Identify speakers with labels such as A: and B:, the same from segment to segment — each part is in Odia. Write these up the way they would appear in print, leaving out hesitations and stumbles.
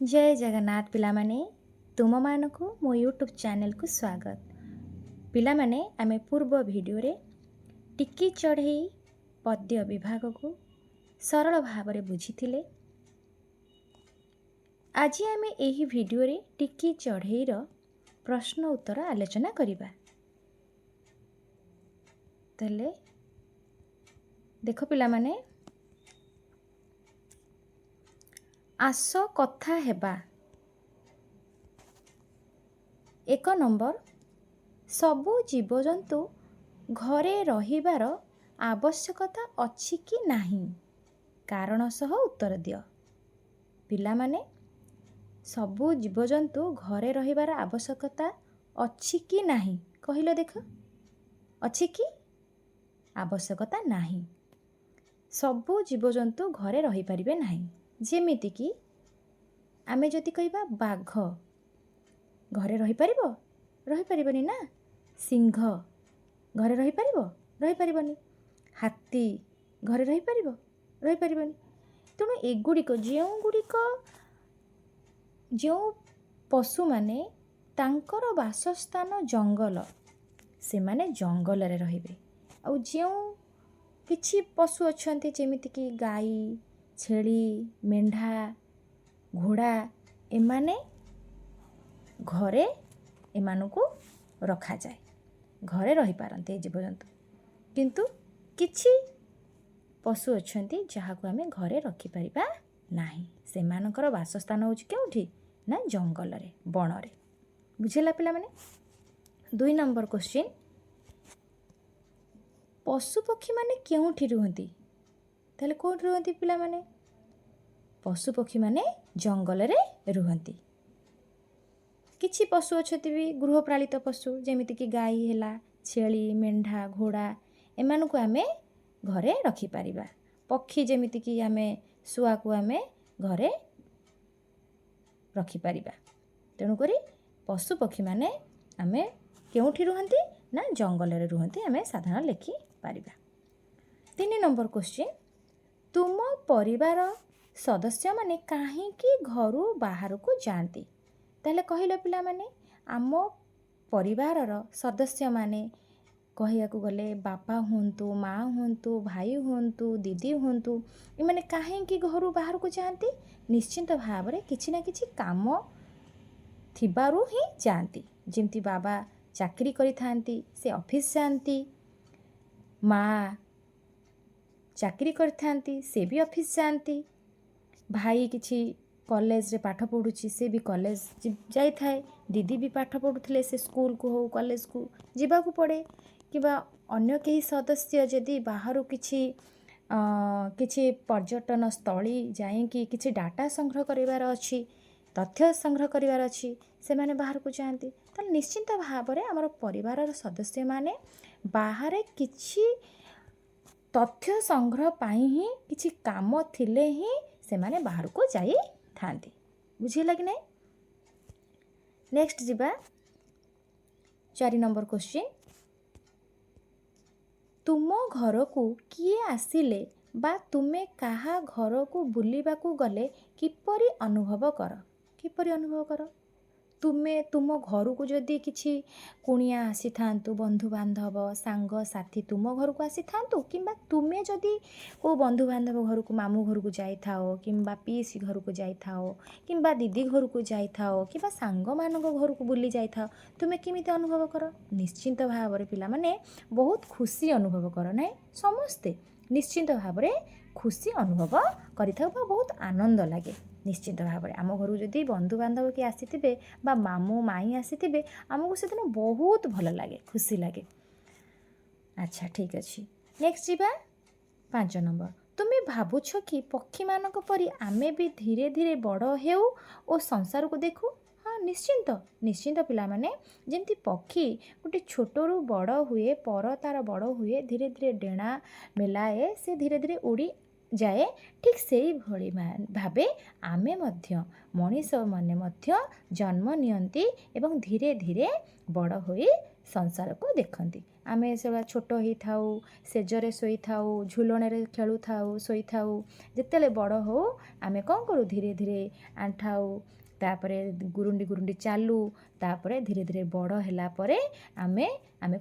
A: जय जगन्नाथ पिलामाने तुम मानकु मो यूट्यूब चैनल को स्वागत। पिलामाने आमे पूर्व वीडियो रे टिकी चढ़ई पद्य विभाग को सरल भाव रे बुझीथिले। आज आमे एही वीडियो रे टिकी चढ़ई रो प्रश्न उत्तर आलोचना करिबा। तले देखो पिलामाने, आस कथा हेबा। एक नंबर, सबु जीवजंतु घरे रहिबार आवश्यकता अछि कि नाही, कारण सह उत्तर दियो। पिलामाने, सबु जीवजंतु घरे रहिबार आवश्यकता अछि कि नाही कहिलो देख। अछि कि आवश्यकता नाही। सबु जीवजंतु घरे रहि परिबे नाही। जेमिति कि आमे जति कहिबा बाघ घरे रहि परिबो, रहि परिबनी ना। सिंह घरे रहि परिबो, रहि परिबनी। हाथी घरे रहि परिबो, रहि परिबनी। तेणु एगुड़िक जो पशु माने तांकर वासस्थान जंगल, से माने जंगल रे रहिबे। आ जो किछि पशु अछंती जेमिति कि गाई, छेली, मेंढा, घोड़ा, एमाने घरे एमानकु रखा जाए, घरे रहि पारंते जीवजंतु। किंतु किछि पशु अछंती जहाकु आमे घरे रखि परिबा नाही। सेमानकर वासस्थान होछि केउठी ना, जंगल रे, बण रे। बुझिला पिला माने। 2 नंबर क्वेश्चन, पशु पक्षी माने केउठी रुहंती? ताले कोठी रुहंती पिला माने? पशु पक्षी माने जंगल रे रुहंती। किछि पशु अछंती भी गृहपालित पशु, जेमिति कि गाई हैला, छेली, मेंढा, घोड़ा, एमानकु आमे घरे रखि परिबा। पक्षी जेमिति कि आमे सुआ को आमे घरे रखि परिबा। तेणु करी पशु पक्षी माने आमे केउठी रुहंती ना, जंगल रे रुहंती, आमे साधारण लेखि परिबा। 3 नंबर क्वेश्चन, तुम परिवार सदस्य माने काहे कि घरु बाहर को जाती? ताले कहिलो पिला माने, आम परिवार सदस्य माने कहिया को गले बापा हुंतु, माँ हुंतु, भाई हुंतु, दीदी हुंतु, ए माने काहे कि घरु बाहर को जाती? निश्चिंत भाव रे किछि ना किछि काम थिबारु ही जाती। जेमती बाबा चाकरी करि थांती, से ऑफिस जाती। माँ चाकरी करि थांती, से भी ऑफिस जाती। भाई किछि कॉलेज रे पाठ पढ़ुछि, से भी कॉलेज जाई थाए। दीदी भी पाठ पढ़ुथिले, से स्कूल को हो कॉलेज को जीवा को पड़े। किबा अन्य केही सदस्य जदि बाहर किछि पर्यटन स्थली जाई कि किछि डाटा संग्रह करिवार अछि, तथ्य संग्रह करिवार अछि, से माने बाहर को जाती। त निश्चिंत भाव रे हमर परिवार सदस्य माने बाहर किछि तथ्य संग्रह पाई ही, किछि काम थिले ही से माने बाहर को जाई थांती। बुझिला कि नहीं? नेक्स्ट जिबा 4 नंबर क्वेश्चन, तुम घर को किए आसिले बा तुमे काहा घर को बुलिबा को गले किपरि अनुभव कर? किपरि अनुभव कर? तुम घर को जदि किछि कुणिया आसी थांतु, बंधु बांधव, सांग साथी तुम घर को आसी थांतु, किंबा तुमे जदि को बंधु बांधव घर को, मामू घर को जाई थाओ, किंबा पीसी घर को जाई थाओ, किंबा दीदी घर को जाई थाओ, किंबा सांग मानक घर को बुली जाई थाओ, तुमे केमिति अनुभव कर? निश्चिंत भाव रे पिला माने बहुत खुशी अनुभव कर नै? समस्ते निश्चिंत भाव रे खुशी अनुभव करिथाउ बा बहुत आनंद लागे। निश्चित भाव में आम घर जदि बंधु बांधव किए आसीथिबे बा मामू माई आसीथिबे, आमको से दिन बहुत भल लगे, खुशी लगे। अच्छा ठीक अच्छे। नेक्स्ट जीवा 5 नंबर, तुम्हें भावुछ कि पक्षी मानक परी आमे भी धीरे धीरे बड़ हेउ और संसार को देखू? हाँ निश्चिंत निश्चिंत पिला माने जेमती पक्षी गोटे छोटरू बड़ हुए, पर तार बड़ हुए, धीरे धीरे डेणा मेलाए, से धीरे धीरे उड़ी जाए, ठीक सेही भली भावे आमे मध्य मनीष माने मध्य जन्म नियंती एवं धीरे धीरे बड़ होई ସଂସାରକୁ ଦେଖନ୍ତି। ଆମେ ସେବା ଛୋଟ ହେଇଥାଉ, ସେଜରେ ଶୋଇଥାଉ, ଝୁଲଣରେ ଖେଳୁଥାଉ, ଶୋଇଥାଉ। ଯେତେବେଳେ ବଡ଼ ହଉ ଆମେ କ'ଣ କରୁ, ଧୀରେ ଧୀରେ ଆଣ୍ଠାଉ, ତାପରେ ଗୁରୁଣ୍ଡି ଗୁରୁଣ୍ଡି ଚାଲୁ, ତାପରେ ଧୀରେ ଧୀରେ ବଡ଼ ହେଲା ପରେ ଆମେ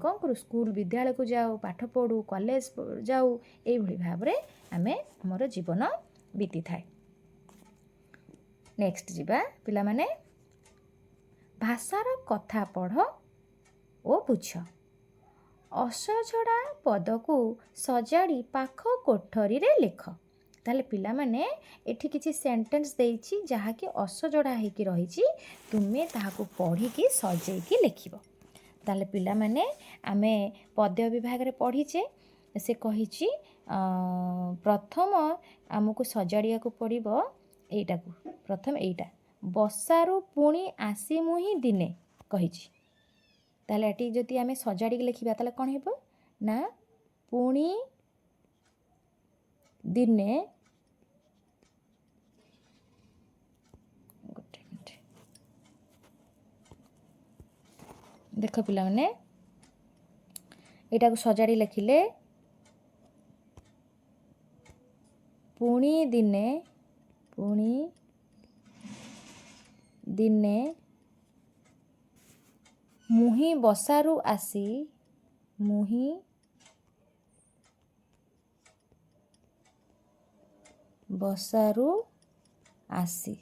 A: କ'ଣ କରୁ, ସ୍କୁଲ ବିଦ୍ୟାଳୟକୁ ଯାଉ, ପାଠ ପଢ଼ୁ, କଲେଜ ଯାଉ। ଏଇଭଳି ଭାବରେ ଆମର ଜୀବନ ବିତିଥାଏ। ନେକ୍ସଟ ଯିବା ପିଲାମାନେ, ଭାଷାର କଥା ପଢ଼ ଓ ବୁଝ। ଅସଜଡ଼ା ପଦକୁ ସଜାଡ଼ି ପାଖ କୋଠରୀରେ ଲେଖ। ତାହେଲେ ପିଲାମାନେ ଏଠି କିଛି ସେଣ୍ଟେନ୍ସ ଦେଇଛି ଯାହାକି ଅସଜଡ଼ା ହେଇକି ରହିଛି, ତୁମେ ତାହାକୁ ପଢ଼ିକି ସଜେଇକି ଲେଖିବ। ତାହେଲେ ପିଲାମାନେ ଆମେ ପଦ୍ୟ ବିଭାଗରେ ପଢ଼ିଛେ, ସେ କହିଛି ପ୍ରଥମ ଆମକୁ ସଜାଡ଼ିବାକୁ ପଡ଼ିବ ଏଇଟାକୁ। ପ୍ରଥମେ ଏଇଟା, ବସାରୁ ପୁଣି ଆସି ମୁହିଁ ଦିନେ କହିଛି। ତାହେଲେ ଏଠି ଯଦି ଆମେ ସଜାଡ଼ିକି ଲେଖିବା ତାହେଲେ କ'ଣ ହେବ ନା, ପୁଣି ଦିନେ, ଗୋଟେ ମିନିଟ୍ ଦେଖ ପିଲାମାନେ, ଏଇଟାକୁ ସଜାଡ଼ି ଲେଖିଲେ ପୁଣି ଦିନେ ମୁହିଁ ବସାରୁ ଆସି, ମୁହିଁ ବସାରୁ ଆସି,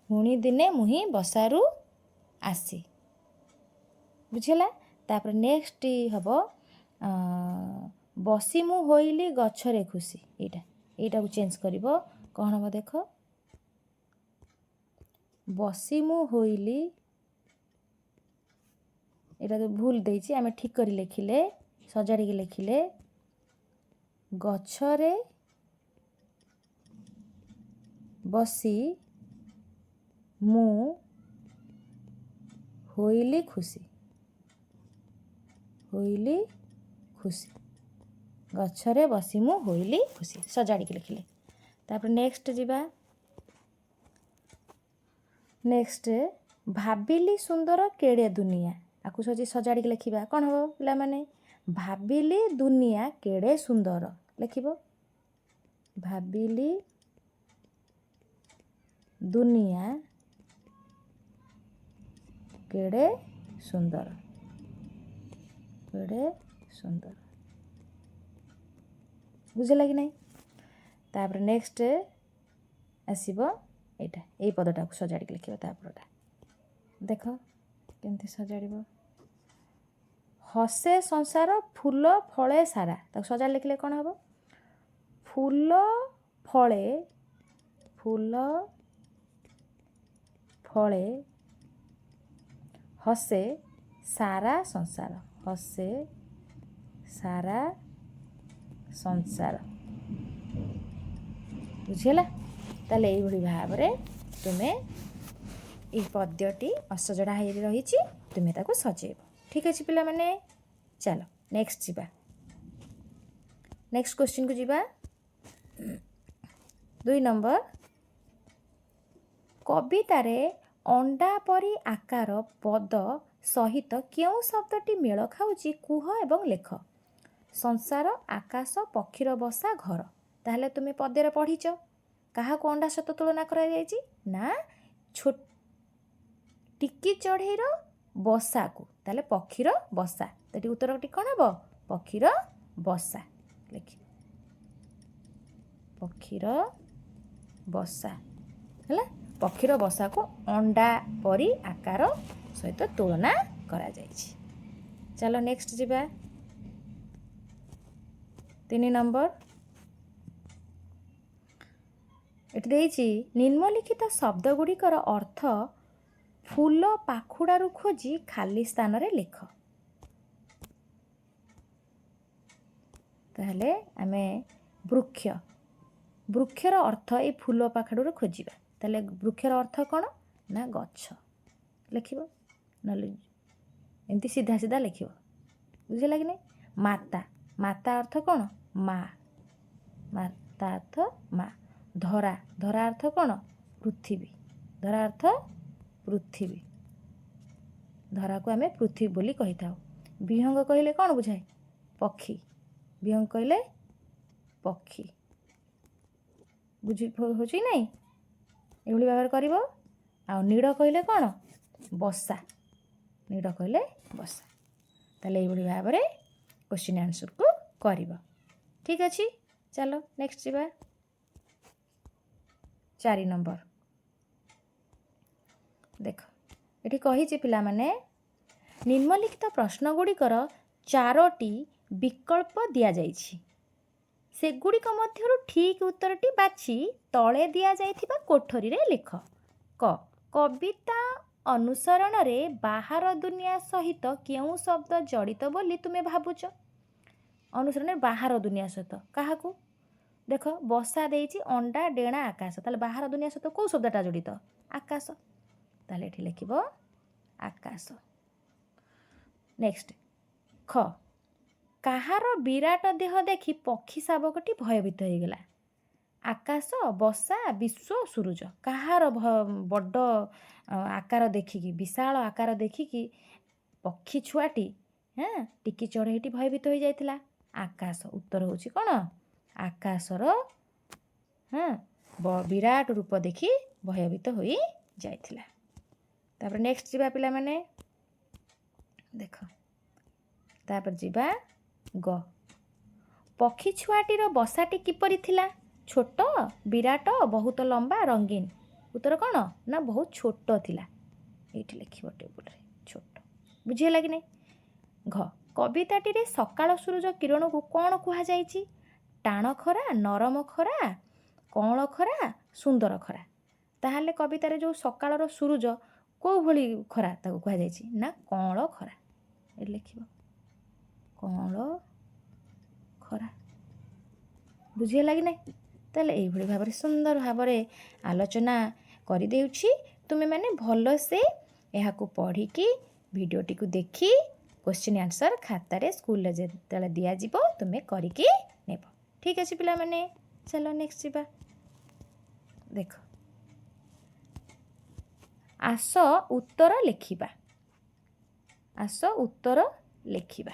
A: ପୁଣି ଦିନେ ମୁହିଁ ବସାରୁ ଆସି। ବୁଝିଲା? ତାପରେ ନେକ୍ସଟ ହେବ ବସି ମୁଁ ହୋଇଲି ଗଛରେ ଖୁସି। ଏଇଟାକୁ ଚେଞ୍ଜ କରିବ, କ'ଣ ହେବ ଦେଖ, ବସି ମୁଁ ହୋଇଲି, ଏଇଟା ତ ଭୁଲ ଦେଇଛି, ଆମେ ଠିକ୍ କରି ଲେଖିଲେ, ସଜାଡ଼ିକି ଲେଖିଲେ, ଗଛରେ ବସି ମୁଁ ହୋଇଲି ଖୁସି, ହୋଇଲି ଖୁସି, ଗଛରେ ବସି ମୁଁ ହୋଇଲି ଖୁସି, ସଜାଡ଼ିକି ଲେଖିଲେ। ତାପରେ ନେକ୍ସଟ ଯିବା, ନେକ୍ସଟ ଭାବିଲି ସୁନ୍ଦର କେଡ଼େ ଦୁନିଆ, ଆକୁ ସଜାଡ଼ିକି ଲେଖିବା। କ'ଣ ହେବ ପିଲାମାନେ, ଭାବିଲି ଦୁନିଆ କେଡ଼େ ସୁନ୍ଦର ଲେଖିବ, ଭାବିଲି ଦୁନିଆ କେଡ଼େ ସୁନ୍ଦର, କେଡ଼େ ସୁନ୍ଦର। ବୁଝିଲା କି ନାହିଁ? ତାପରେ ନେକ୍ସଟ ଆସିବ ଏଇଟା, ଏଇ ପଦଟାକୁ ସଜାଡ଼ିକି ଲେଖିବ। ତାପରଟା ଦେଖ କେମିତି ସଜାଡ଼ିବ, ହସେ ସଂସାର ଫୁଲ ଫଳେ ସାରା, ତାକୁ ସଜାଡ଼ି ଲେଖିଲେ କ'ଣ ହେବ, ଫୁଲ ଫଳେ ହସେ ସାରା ସଂସାର, ହସେ ସାରା ସଂସାର। ବୁଝିଲା? ତାହେଲେ ଏଇଭଳି ଭାବରେ ତୁମେ ଏଇ ପଦ୍ୟଟି ଅସଜଡ଼ା ହେଇ ରହିଛି, ତୁମେ ତାକୁ ସଜେଇବ। ଠିକ୍ ଅଛି ପିଲାମାନେ, ଚାଲ ନେକ୍ସଟ ଯିବା, ନେକ୍ସଟ କ୍ୱେଶ୍ଚିନ୍କୁ ଯିବା। 2 ନମ୍ବର, କବିତାରେ ଅଣ୍ଡା ପରି ଆକାର ପଦ ସହିତ କେଉଁ ଶବ୍ଦଟି ମେଳ ଖାଉଛି କୁହ ଏବଂ ଲେଖ। ସଂସାର, ଆକାଶ, ପକ୍ଷୀର ବସା, ଘର। ତାହେଲେ ତୁମେ ପଦ୍ୟରେ ପଢ଼ିଛ, କାହାକୁ ଅଣ୍ଡା ସହିତ ତୁଳନା କରାଯାଇଛି ନା ଟିକି ଚଢ଼େଇର ବସାକୁ, ତାହେଲେ ପକ୍ଷୀର ବସା। ଏଠି ଉତ୍ତରଟି କ'ଣ ହେବ, ପକ୍ଷୀର ବସା ଲେଖି, ପକ୍ଷୀର ବସା ହେଲା। ପକ୍ଷୀର ବସାକୁ ଅଣ୍ଡା ପରି ଆକାର ସହିତ ତୁଳନା କରାଯାଇଛି। ଚାଲ ନେକ୍ସଟ ଯିବା, 3 ନମ୍ବର, ଏଠି ଦେଇଛି ନିମ୍ନଲିଖିତ ଶବ୍ଦ ଗୁଡ଼ିକର ଅର୍ଥ ଫୁଲ ପାଖୁଡ଼ାରୁ ଖୋଜି ଖାଲି ସ୍ଥାନରେ ଲେଖ। ତାହେଲେ ଆମେ ବୃକ୍ଷର ଅର୍ଥ ଏଇ ଫୁଲ ପାଖୁଡ଼ାରୁ ଖୋଜିବା। ତାହେଲେ ବୃକ୍ଷର ଅର୍ଥ କ'ଣ ନା ଗଛ ଲେଖିବ, ନହେଲେ ଏମିତି ସିଧା ସିଧା ଲେଖିବ। ବୁଝିଲା କି ନାହିଁ? ମାତା ଅର୍ଥ କ'ଣ, ମା, ମାତା ଅର୍ଥ ମା। ଧରା ଅର୍ଥ କ'ଣ, ପୃଥିବୀ, ଧରା ଅର୍ଥ ପୃଥିବୀ। ଧରାକୁ ଆମେ ପୃଥିବୀ ବୋଲି କହିଥାଉ। ବିହଙ୍ଗ କହିଲେ କ'ଣ ବୁଝାଏ? ପକ୍ଷୀ। ବିହଙ୍ଗ କହିଲେ ପକ୍ଷୀ। ହେଉଛି ନାଇଁ? ଏଭଳି ଭାବରେ କରିବ। ଆଉ ନୀଡ଼ କହିଲେ କ'ଣ? ବସା। ନୀଡ଼ କହିଲେ ବସା। ତାହେଲେ ଏଇଭଳି ଭାବରେ କ୍ୱେଶ୍ଚିନ୍ ଆନ୍ସରକୁ କରିବ। ଠିକ୍ ଅଛି, ଚାଲ ନେକ୍ସଟ ଯିବା। 4 ନମ୍ବର ଦେଖ, ଏଠି କହିଛି ପିଲାମାନେ ନିମ୍ନଲିଖିତ ପ୍ରଶ୍ନ ଗୁଡ଼ିକର 4ଟି ବିକଳ୍ପ ଦିଆଯାଇଛି। ସେଗୁଡ଼ିକ ମଧ୍ୟରୁ ଠିକ୍ ଉତ୍ତରଟି ବାଛି ତଳେ ଦିଆଯାଇଥିବା କୋଠରୀରେ ଲେଖ। କ, କବିତା ଅନୁସରଣରେ ବାହାର ଦୁନିଆ ସହିତ କେଉଁ ଶବ୍ଦ ଜଡ଼ିତ ବୋଲି ତୁମେ ଭାବୁଛ? ଅନୁସରଣରେ ବାହାର ଦୁନିଆ ସହିତ କାହାକୁ? ଦେଖ, ବସା ଦେଇଛି ଅଣ୍ଡା, ଡେଣା, ଆକାଶ। ତାହେଲେ ବାହାର ଦୁନିଆ ସହିତ କେଉଁ ଶବ୍ଦଟା ଜଡ଼ିତ? ଆକାଶ। ତାହେଲେ ଏଠି ଲେଖିବ ଆକାଶ। ନେକ୍ସଟ, ଖ, କାହାର ବିରାଟ ଦେହ ଦେଖି ପକ୍ଷୀ ଶାବକଟି ଭୟଭୀତ ହୋଇଗଲା? ଆକାଶ, ବସା, ବିଶ୍ୱ, ସୂରୁଜ। କାହାର ବଡ଼ ଆକାର ଦେଖିକି, ବିଶାଳ ଆକାର ଦେଖିକି ପକ୍ଷୀ ଛୁଆଟି ଟିକି ଚଢ଼େଇଟି ଭୟଭୀତ ହୋଇଯାଇଥିଲା? ଆକାଶ। ଉତ୍ତର ହେଉଛି କ'ଣ? ଆକାଶର ବିରାଟ ରୂପ ଦେଖି ଭୟଭୀତ ହୋଇଯାଇଥିଲା। ତାପରେ ନେକ୍ସଟ ଯିବା ପିଲାମାନେ, ଦେଖ, ତାପରେ ଯିବା ଗ, ପକ୍ଷୀ ଛୁଆଟିର ବସାଟି କିପରି ଥିଲା? ଛୋଟ, ବିରାଟ, ବହୁତ ଲମ୍ବା, ରଙ୍ଗୀନ। ଉତ୍ତର କ'ଣ? ନା ବହୁତ ଛୋଟ ଥିଲା। ଏଇଠି ଲେଖିବ ଟେବୁଲରେ ଛୋଟ। ବୁଝିହେଲା କି ନାହିଁ? ଘ, କବିତାଟିରେ ସକାଳ ସୂରୁଜ କିରଣକୁ କ'ଣ କୁହାଯାଇଛି? ଟାଣ ଖରା, ନରମ ଖରା, କଅଁଳ ଖରା, ସୁନ୍ଦର ଖରା। ତାହେଲେ କବିତାରେ ଯେଉଁ ସକାଳର ସୂରୁଜ କେଉଁ ଭଳି ଖରା ତାକୁ କୁହାଯାଇଛି? ନା କଅଁଳ ଖରା। ଏଠି ଲେଖିବ କଅଁଳ ଖରା। ବୁଝିହେଲା କି ନାହିଁ? ତାହେଲେ ଏଇଭଳି ଭାବରେ ସୁନ୍ଦର ଭାବରେ ଆଲୋଚନା କରିଦେଉଛି। ତୁମେମାନେ ଭଲସେ ଏହାକୁ ପଢ଼ିକି ଭିଡ଼ିଓଟିକୁ ଦେଖି କ୍ୱେଶ୍ଚିନ୍ ଆନ୍ସର ଖାତାରେ ସ୍କୁଲରେ ଯେତେବେଳେ ଦିଆଯିବ ତୁମେ କରିକି ନେବ। ଠିକ୍ ଅଛି ପିଲାମାନେ, ଚାଲ ନେକ୍ସଟ ଯିବା। ଦେଖ, ଆସ ଉତ୍ତର ଲେଖିବା। ଆସ ଉତ୍ତର ଲେଖିବା।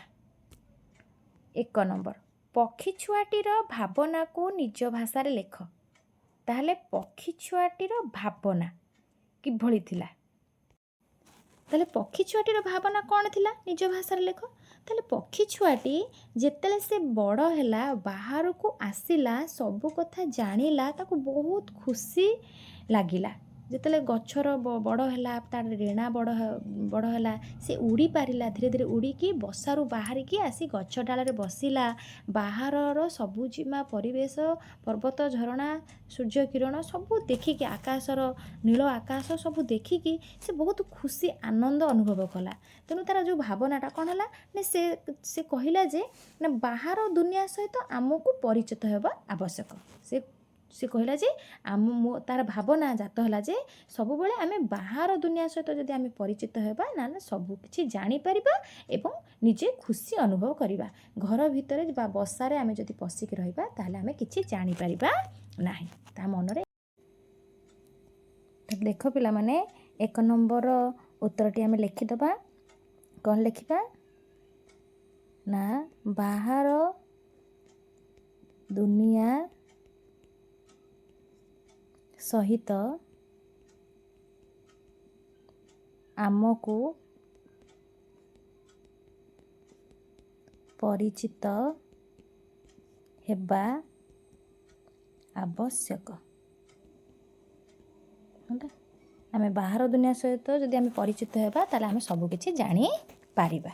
A: 1 ନମ୍ବର, ପକ୍ଷୀ ଛୁଆଟିର ଭାବନାକୁ ନିଜ ଭାଷାରେ ଲେଖ। ତାହେଲେ ପକ୍ଷୀ ଛୁଆଟିର ଭାବନା କିଭଳି ଥିଲା? ତାହେଲେ ପକ୍ଷୀ ଛୁଆଟିର ଭାବନା କ'ଣ ଥିଲା? ନିଜ ଭାଷାରେ ଲେଖ। ତାହେଲେ ପକ୍ଷୀ ଛୁଆଟି ଯେତେବେଳେ ସେ ବଡ଼ ହେଲା, ବାହାରକୁ ଆସିଲା, ସବୁ କଥା ଜାଣିଲା, ତାକୁ ବହୁତ ଖୁସି ଲାଗିଲା। ଯେତେବେଳେ ଗଛର ବଡ଼ ହେଲା, ତାର ରେଣା ବଡ଼ ହେଲା, ସେ ଉଡ଼ି ପାରିଲା। ଧୀରେ ଧୀରେ ଉଡ଼ିକି ବସାରୁ ବାହାରିକି ଆସି ଗଛ ଡାଳରେ ବସିଲା। ବାହାରର ସବୁଜିମା ପରିବେଶ, ପର୍ବତ, ଝରଣା, ସୂର୍ଯ୍ୟ କିରଣ ସବୁ ଦେଖିକି, ଆକାଶର ନୀଳ ଆକାଶ ସବୁ ଦେଖିକି ସେ ବହୁତ ଖୁସି ଆନନ୍ଦ ଅନୁଭବ କଲା। ତେଣୁ ତାର ଯେଉଁ ଭାବନାଟା କ'ଣ ହେଲା ନା ସେ କହିଲା ଯେ ନା ବାହାର ଦୁନିଆ ସହିତ ଆମକୁ ପରିଚିତ ହେବା ଆବଶ୍ୟକ। ସେ କହିଲା ଯେ ତାର ଭାବନା ଜାତ ହେଲା ଯେ ସବୁବେଳେ ଆମେ ବାହାର ଦୁନିଆ ସହିତ ଯଦି ଆମେ ପରିଚିତ ହେବା, ନା ସବୁ କିଛି ଜାଣିପାରିବା ଏବଂ ନିଜେ ଖୁସି ଅନୁଭବ କରିବା। ଘର ଭିତରେ ବା ବସାରେ ଆମେ ଯଦି ପଶିକି ରହିବା ତାହେଲେ ଆମେ କିଛି ଜାଣିପାରିବା ନାହିଁ। ତା ମନରେ ଦେଖ ପିଲାମାନେ, 1 ନମ୍ବର ଉତ୍ତରଟି ଆମେ ଲେଖିଦେବା। କ'ଣ ଲେଖିବା? ନା ବାହାର ଦୁନିଆ ସହିତ ଆମକୁ ପରିଚିତ ହେବା ଆବଶ୍ୟକ। ଆମେ ବାହାର ଦୁନିଆ ସହିତ ଯଦି ଆମେ ପରିଚିତ ହେବା ତାହେଲେ ଆମେ ସବୁକିଛି ଜାଣିପାରିବା।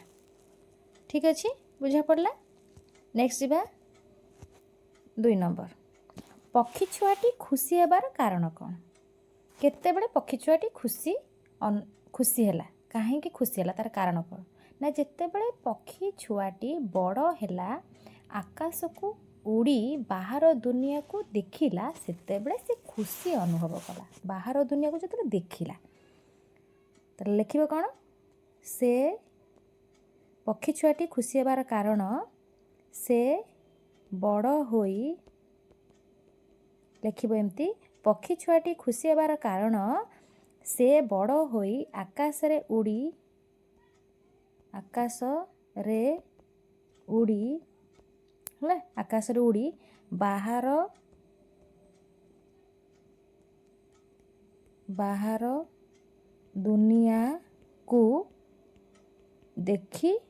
A: ଠିକ୍ ଅଛି, ବୁଝା ପଡ଼ିଲା? ନେକ୍ସଟ ଯିବା 2 ନମ୍ବର, ପକ୍ଷୀ ଛୁଆଟି ଖୁସି ହେବାର କାରଣ କ'ଣ? କେତେବେଳେ ପକ୍ଷୀ ଛୁଆଟି ଖୁସି ହେଲା? କାହିଁକି ଖୁସି ହେଲା? ତାର କାରଣ କ'ଣ? ନା ଯେତେବେଳେ ପକ୍ଷୀ ଛୁଆଟି ବଡ଼ ହେଲା, ଆକାଶକୁ ଉଡ଼ି ବାହାର ଦୁନିଆକୁ ଦେଖିଲା, ସେତେବେଳେ ସେ ଖୁସି ଅନୁଭବ କଲା। ବାହାର ଦୁନିଆକୁ ଯେତେବେଳେ ଦେଖିଲା, ତାହେଲେ ଲେଖିବ କ'ଣ? ସେ ପକ୍ଷୀ ଛୁଆଟି ଖୁସି ହେବାର କାରଣ ସେ ବଡ଼ ହୋଇ, ଲେଖିବ ଏମିତି, ପକ୍ଷୀ ଛୁଆଟି ଖୁସି ହେବାର କାରଣ ସେ ବଡ଼ ହୋଇ ଆକାଶରେ ଉଡ଼ି ଆକାଶରେ ଉଡ଼ି ହେଲା ଆକାଶରେ ଉଡ଼ି ବାହାର ଦୁନିଆକୁ ଦେଖିଲା,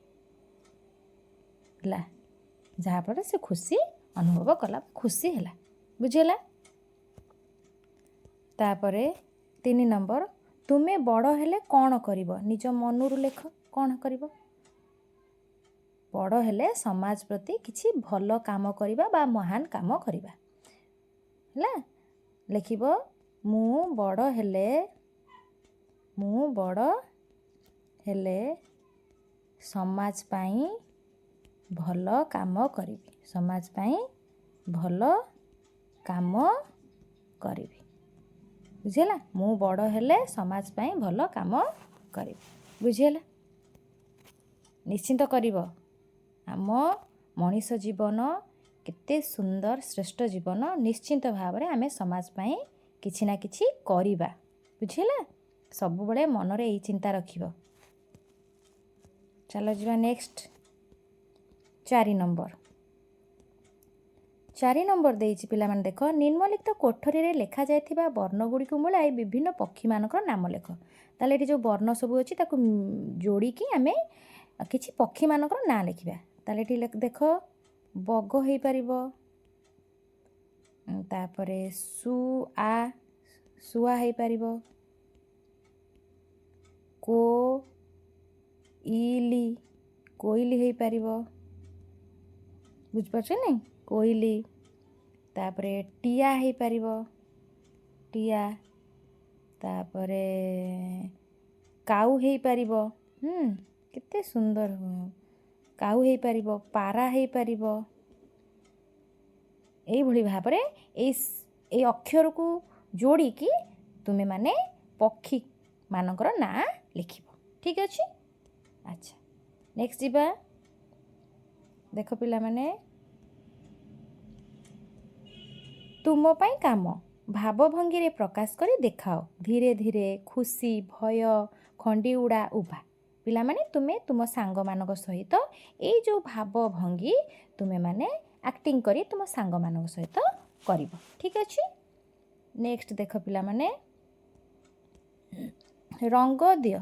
A: ଯାହାଫଳରେ ସେ ଖୁସି ଅନୁଭବ କଲା, ଖୁସି ହେଲା। ବୁଝିହେଲା? ତାପରେ 3 ନମ୍ବର, ତୁମେ ବଡ଼ ହେଲେ କ'ଣ କରିବ? ନିଜ ମନରୁ ଲେଖ, କ'ଣ କରିବ? ବଡ଼ ହେଲେ ସମାଜ ପ୍ରତି କିଛି ଭଲ କାମ କରିବା ବା ମହାନ କାମ କରିବା। ହେଲା, ଲେଖିବ ମୁଁ ବଡ଼ ହେଲେ ସମାଜ ପାଇଁ ଭଲ କାମ କରିବି। ସମାଜ ପାଇଁ ଭଲ କାମ କରିବି। ବୁଝିହେଲା? ମୁଁ ବଡ଼ ହେଲେ ସମାଜ ପାଇଁ ଭଲ କାମ କରିବି। ବୁଝିହେଲା? ନିଶ୍ଚିନ୍ତ କରିବ। ଆମ ମଣିଷ ଜୀବନ କେତେ ସୁନ୍ଦର ଶ୍ରେଷ୍ଠ ଜୀବନ, ନିଶ୍ଚିନ୍ତ ଭାବରେ ଆମେ ସମାଜ ପାଇଁ କିଛି ନା କିଛି କରିବା। ବୁଝିହେଲା? ସବୁବେଳେ ମନରେ ଏଇ ଚିନ୍ତା ରଖିବ। ଚାଲ ଯିବା ନେକ୍ସଟ 4 ନମ୍ବର। 4 ନମ୍ବର ଦେଇଛି ପିଲାମାନେ, ଦେଖ ନିମ୍ନଲିଖିତ କୋଠରୀରେ ଲେଖାଯାଇଥିବା ବର୍ଣ୍ଣଗୁଡ଼ିକୁ ମିଳାଇ ବିଭିନ୍ନ ପକ୍ଷୀମାନଙ୍କର ନାମ ଲେଖ। ତାହେଲେ ଏଠି ଯେଉଁ ବର୍ଣ୍ଣ ସବୁ ଅଛି ତାକୁ ଯୋଡ଼ିକି ଆମେ କିଛି ପକ୍ଷୀମାନଙ୍କର ନାଁ ଲେଖିବା। ତାହେଲେ ଏଠି ଦେଖ ବଗ ହେଇପାରିବ, ତାପରେ ଶୁଆ ହେଇପାରିବ, କୋଇଲି ହେଇପାରିବ। ବୁଝିପାରୁଛ ନାଇଁ? କୋଇଲି। ତାପରେ ଟିଆ ହେଇପାରିବ, ଟିଆ। ତାପରେ କାଉ ହେଇପାରିବ, କେତେ ସୁନ୍ଦର କାଉ ହେଇପାରିବ, ପାରା ହେଇପାରିବ। ଏଇଭଳି ଭାବରେ ଏଇ ଅକ୍ଷରକୁ ଯୋଡ଼ିକି ତୁମେମାନେ ପକ୍ଷୀମାନଙ୍କର ନାଁ ଲେଖିବ। ଠିକ୍ ଅଛି? ଆଚ୍ଛା, ନେକ୍ସଟ ଯିବା। ଦେଖ ପିଲାମାନେ, ତୁମ ପାଇଁ କାମ ଭାବଭଙ୍ଗୀରେ ପ୍ରକାଶ କରି ଦେଖାଅ। ଧୀରେ ଧୀରେ, ଖୁସି, ଭୟ, ଖଣ୍ଡିଉଡ଼ା, ଉଭା। ପିଲାମାନେ ତୁମେ ତୁମ ସାଙ୍ଗମାନଙ୍କ ସହିତ ଏଇ ଯେଉଁ ଭାବଭଙ୍ଗୀ ତୁମେମାନେ ଆକ୍ଟିଂ କରି ତୁମ ସାଙ୍ଗମାନଙ୍କ ସହିତ କରିବ। ଠିକ୍ ଅଛି? ନେକ୍ସଟ ଦେଖ ପିଲାମାନେ, ରଙ୍ଗ ଦିଅ।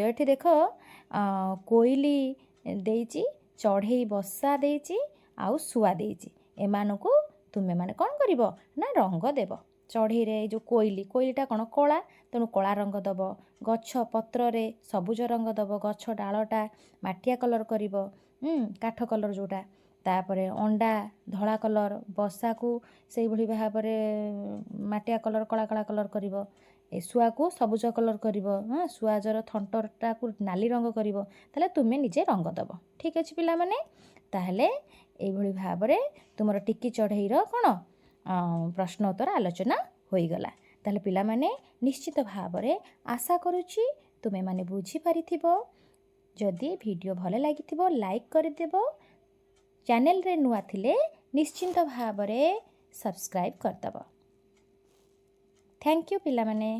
A: ଏଠି ଦେଖ କୋଇଲି ଦେଇଛି, ଚଢ଼େଇ ବସା ଦେଇଛି, ଆଉ ଶୁଆ ଦେଇଛି। ଏମାନଙ୍କୁ ତୁମେମାନେ କ'ଣ କରିବ ନା ରଙ୍ଗ ଦେବ। ଚଢ଼େଇରେ ଏଇ ଯେଉଁ କୋଇଲିଟା କ'ଣ କଳା, ତେଣୁ କଳା ରଙ୍ଗ ଦେବ। ଗଛ ପତ୍ରରେ ସବୁଜ ରଙ୍ଗ ଦେବ, ଗଛ ଡାଳଟା ମାଟିଆ କଲର୍ କରିବ, କାଠ କଲର୍ ଯେଉଁଟା। ତାପରେ ଅଣ୍ଡା ଧଳା କଲର୍, ବସାକୁ ସେଇଭଳି ଭାବରେ ମାଟିଆ କଲର୍, କଳା କଲର୍ କରିବ। ଏ ଶୁଆକୁ ସବୁଜ କଲର୍ କରିବ, ଶୁଆଜର ଥଣ୍ଟଟାକୁ ନାଲି ରଙ୍ଗ କରିବ। ତାହେଲେ ତୁମେ ନିଜେ ରଙ୍ଗ ଦେବ। ଠିକ୍ ଅଛି ପିଲାମାନେ? ତାହେଲେ ଏଇଭଳି ଭାବରେ ତୁମର ଟିକି ଚଢ଼େଇର କ'ଣ ପ୍ରଶ୍ନ ଉତ୍ତର ଆଲୋଚନା ହୋଇଗଲା। ତାହେଲେ ପିଲାମାନେ ନିଶ୍ଚିତ ଭାବରେ ଆଶା କରୁଛି ତୁମେମାନେ ବୁଝିପାରିଥିବ। ଯଦି ଭିଡ଼ିଓ ଭଲ ଲାଗିଥିବ ଲାଇକ୍ କରିଦେବ। ଚ୍ୟାନେଲରେ ନୂଆ ଥିଲେ ନିଶ୍ଚିନ୍ତ ଭାବରେ ସବସ୍କ୍ରାଇବ୍ କରିଦେବ। ଥ୍ୟାଙ୍କ ୟୁ ପିଲାମାନେ।